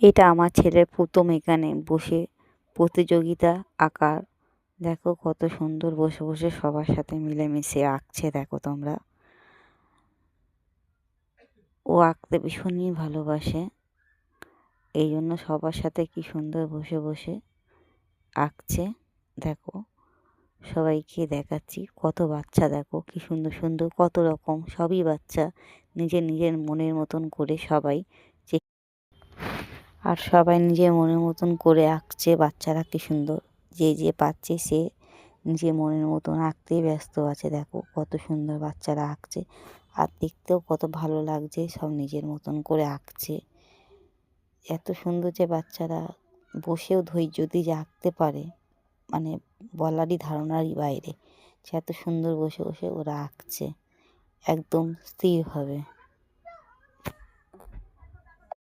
এটা আমার ছেলের প্রথম এখানে বসে প্রতিযোগিতা আঁকার। দেখো কত সুন্দর বসে বসে সবার সাথে মিলেমিশে আঁকছে। দেখো তোমরা, ও আঁকতে ভীষণই ভালোবাসে, এই জন্য সবার সাথে কি সুন্দর বসে বসে আঁকছে। দেখো সবাইকে দেখাচ্ছি, কত বাচ্চা দেখো কি সুন্দর সুন্দর, কত রকম সবই বাচ্চা নিজের নিজের মনের মতন করে সবাই আর সবাই নিজের মনের মতন করে আঁকছে। বাচ্চারা কি সুন্দর, যে যে পাচ্ছে সে নিজের মনের মতন আঁকতেই ব্যস্ত আছে। দেখো কত সুন্দর বাচ্চারা আঁকছে, আর দেখতেও কত ভালো লাগছে, সব নিজের মতন করে আঁকছে। এত সুন্দর যে বাচ্চারা বসেও ধৈর্য দিয়ে যে আঁকতে পারে, মানে বলারই ধারণারই বাইরে, যে এত সুন্দর বসে বসে ওরা আঁকছে একদম স্থিরভাবে।